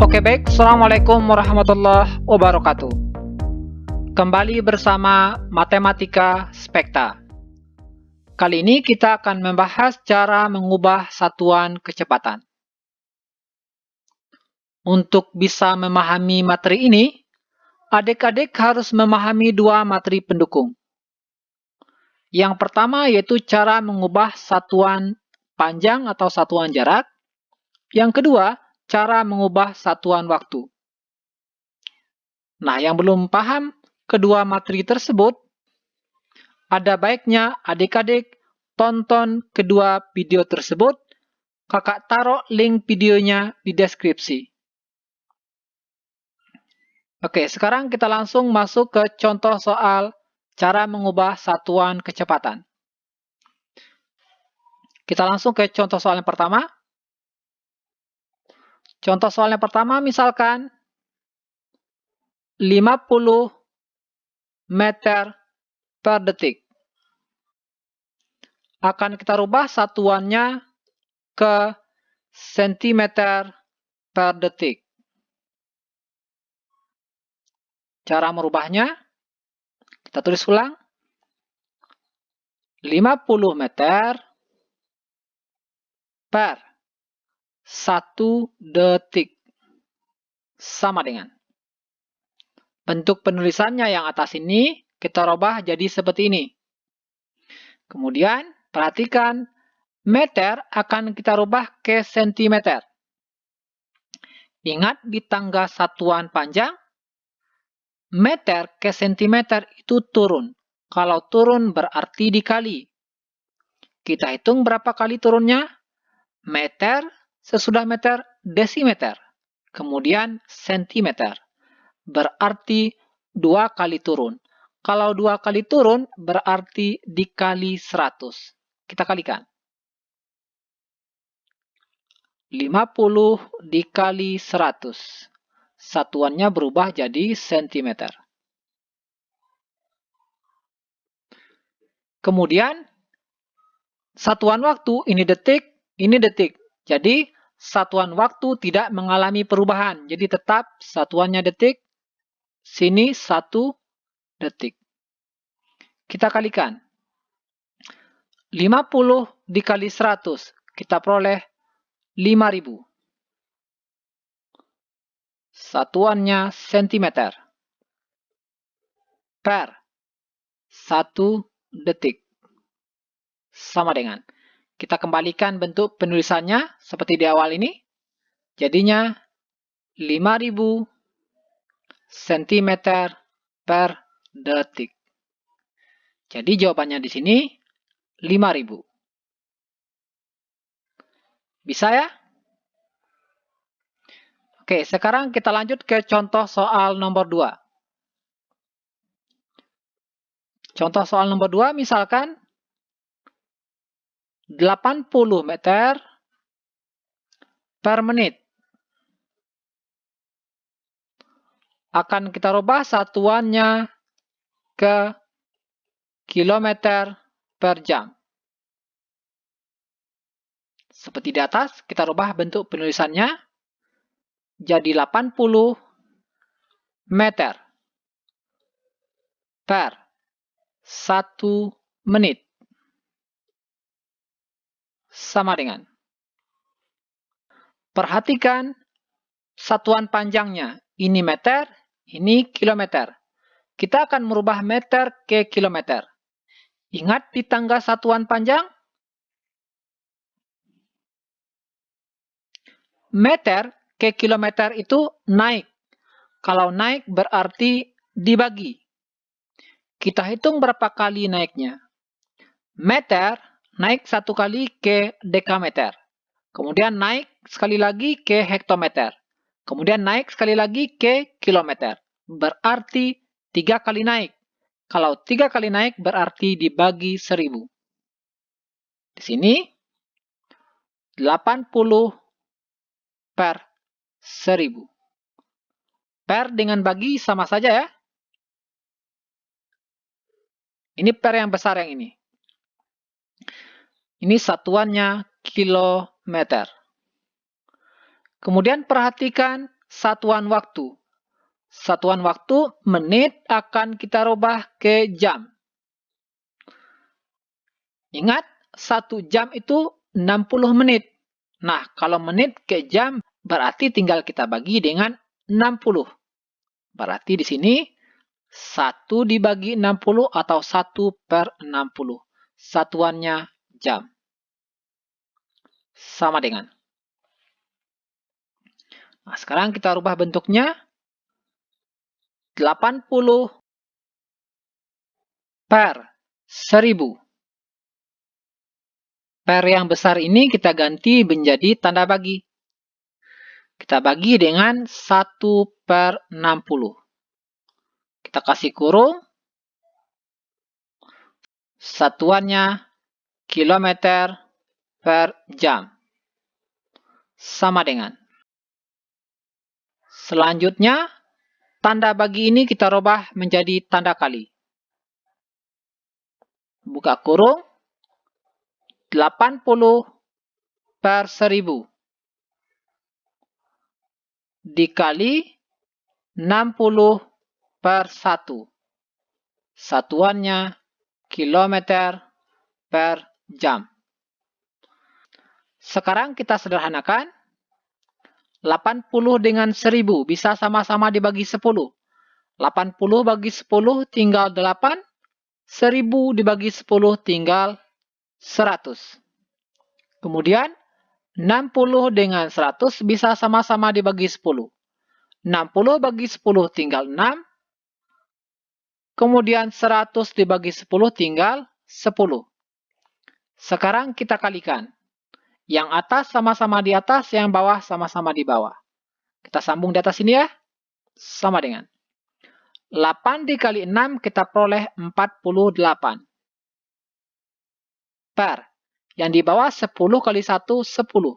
Oke baik, Assalamualaikum warahmatullahi wabarakatuh. Kembali bersama Matematika Spekta. Kali ini kita akan membahas cara mengubah satuan kecepatan. Untuk bisa memahami materi ini, adik-adik harus memahami dua materi pendukung. Yang pertama yaitu cara mengubah satuan panjang atau satuan jarak. Yang kedua, cara mengubah satuan waktu. Nah, yang belum paham kedua materi tersebut, ada baiknya adik-adik tonton kedua video tersebut. Kakak taruh link videonya di deskripsi. Oke, sekarang kita langsung masuk ke contoh soal cara mengubah satuan kecepatan. Kita langsung ke contoh soal yang pertama. Contoh soal yang pertama misalkan 50 meter per detik. Akan kita rubah satuannya ke sentimeter per detik. Cara merubahnya, kita tulis ulang. 50 meter per 1 detik. Sama dengan. Bentuk penulisannya yang atas ini, kita rubah jadi seperti ini. Kemudian, perhatikan, meter akan kita rubah ke sentimeter. Ingat di tangga satuan panjang, meter ke sentimeter itu turun. Kalau turun berarti dikali. Kita hitung berapa kali turunnya? Meter, sesudah meter, desimeter. Kemudian sentimeter. Berarti 2 kali turun. Kalau 2 kali turun, berarti dikali 100. Kita kalikan. 50 dikali 100. Satuannya berubah jadi sentimeter. Kemudian, satuan waktu, ini detik, ini detik. Jadi, satuan waktu tidak mengalami perubahan. Jadi, tetap satuannya detik. Sini 1 detik. Kita kalikan. 50 dikali 100. Kita peroleh 5.000. Satuannya sentimeter. Per 1 detik. Sama dengan. Kita kembalikan bentuk penulisannya seperti di awal ini. Jadinya 5.000 sentimeter per detik. Jadi jawabannya di sini 5.000. Bisa ya? Oke, sekarang kita lanjut ke contoh soal nomor 2. Contoh soal nomor 2 misalkan 80 meter per menit. Akan kita rubah satuannya ke kilometer per jam. Seperti di atas, kita rubah bentuk penulisannya jadi 80 meter per 1 menit. Sama dengan. Perhatikan satuan panjangnya. Ini meter, ini kilometer. Kita akan merubah meter ke kilometer. Ingat di tangga satuan panjang? Meter ke kilometer itu naik. Kalau naik berarti dibagi. Kita hitung berapa kali naiknya. Meter naik 1 kali ke dekameter. Kemudian naik sekali lagi ke hektometer. Kemudian naik sekali lagi ke kilometer. Berarti 3 kali naik. Kalau 3 kali naik berarti dibagi 1000. Di sini 80 per 1000. Per dengan bagi sama saja ya. Ini per yang besar yang ini. Ini satuannya kilometer. Kemudian perhatikan satuan waktu. Satuan waktu menit akan kita rubah ke jam. Ingat, 1 jam itu 60 menit. Nah, kalau menit ke jam berarti tinggal kita bagi dengan 60. Berarti di sini 1 dibagi 60 atau 1/60. Satuannya jam. Sama dengan. Nah, sekarang kita rubah bentuknya. 80 per 1000. Per yang besar ini kita ganti menjadi tanda bagi. Kita bagi dengan 1/60. Kita kasih kurung. Satuannya kilometer per jam. Sama dengan. Selanjutnya, tanda bagi ini kita rubah menjadi tanda kali. Buka kurung. 80 per 1000 dikali 60 per 1. Satuannya kilometer per jam. Sekarang kita sederhanakan. 80 dengan 1000 bisa sama-sama dibagi 10. 80 bagi 10 tinggal 8. 1000 dibagi 10 tinggal 100. Kemudian 60 dengan 100 bisa sama-sama dibagi 10. 60 bagi 10 tinggal 6. Kemudian 100 dibagi 10 tinggal 10. Sekarang kita kalikan. Yang atas sama-sama di atas, yang bawah sama-sama di bawah. Kita sambung di atas ini ya. Sama dengan. 8 dikali 6 kita peroleh 48. Per. Yang di bawah 10 kali 1, 10.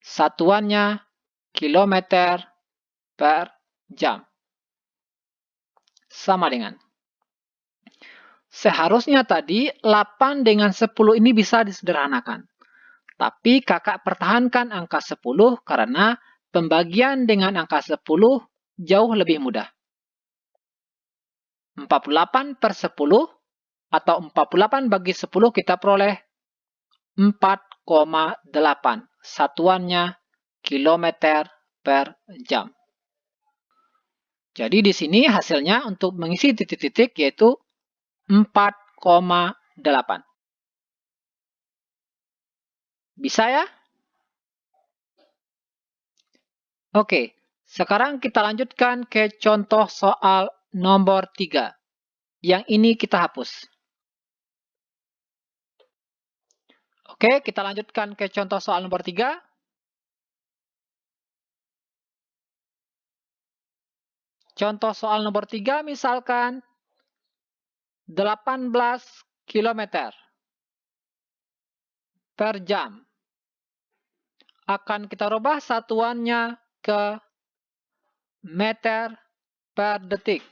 Satuannya kilometer per jam. Sama dengan. Seharusnya tadi 8 dengan 10 ini bisa disederhanakan. Tapi kakak pertahankan angka 10 karena pembagian dengan angka 10 jauh lebih mudah. 48 per 10 atau 48 bagi 10 kita peroleh 4,8. Satuannya kilometer per jam. Jadi di sini hasilnya untuk mengisi titik-titik yaitu 4,8. Bisa ya? Oke, sekarang kita lanjutkan ke contoh soal nomor 3. Yang ini kita hapus. Oke, kita lanjutkan ke contoh soal nomor 3. Contoh soal nomor 3 misalkan 18 km per jam. Akan kita rubah satuannya ke meter per detik.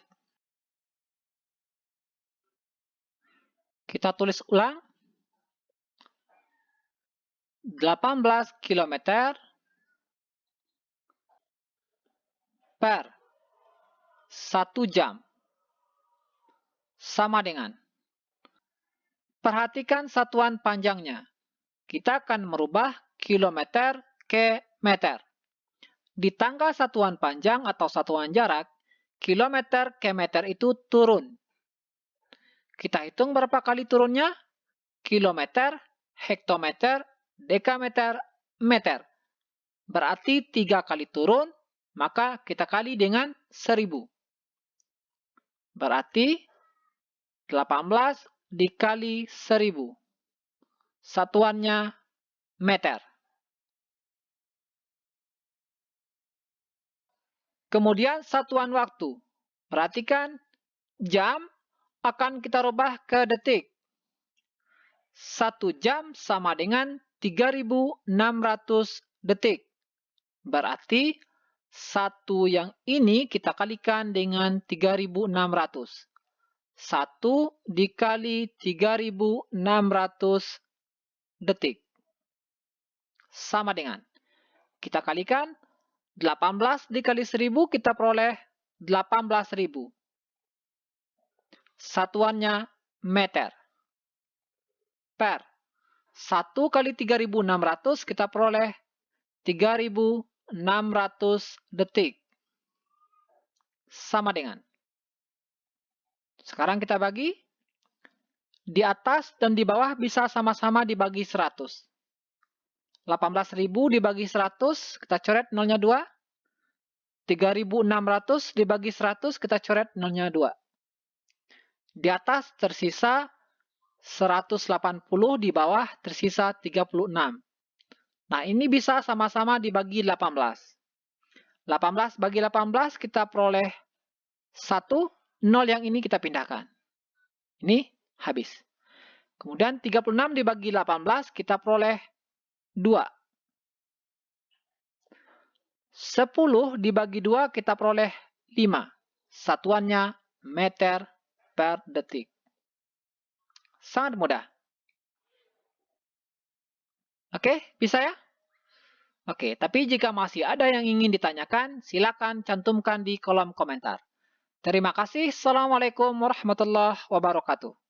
Kita tulis ulang. 18 km per 1 jam. Sama dengan. Perhatikan satuan panjangnya. Kita akan merubah kilometer ke meter. Di tangga satuan panjang atau satuan jarak, kilometer ke meter itu turun. Kita hitung berapa kali turunnya? Kilometer, hektometer, dekameter, meter. Berarti 3 kali turun, maka kita kali dengan 1000. Berarti 18 dikali 1000. Satuannya meter. Kemudian satuan waktu. Perhatikan, jam akan kita rubah ke detik. 1 jam sama dengan 3600 detik. Berarti 1 yang ini kita kalikan dengan 3600. 1 dikali 3600 detik. Sama dengan. Kita kalikan 18 dikali 1000 kita peroleh 18.000. Satuannya meter. Per 1 kali 3.600 kita peroleh 3.600 detik. Sama dengan. Sekarang kita bagi. Di atas dan di bawah bisa sama-sama dibagi 100. 18.000 dibagi 100, kita coret nolnya 2. 3.600 dibagi 100, kita coret nolnya 2. Di atas tersisa 180, di bawah tersisa 36. Nah, ini bisa sama-sama dibagi 18. 18 bagi 18 kita peroleh 1, 0 yang ini kita pindahkan. Ini habis. Kemudian 36 dibagi 18 kita peroleh 2. 10 dibagi 2 kita peroleh 5. Satuannya meter per detik. Sangat mudah. Oke, bisa ya? Oke, tapi jika masih ada yang ingin ditanyakan, silakan cantumkan di kolom komentar. Terima kasih. Assalamualaikum warahmatullahi wabarakatuh.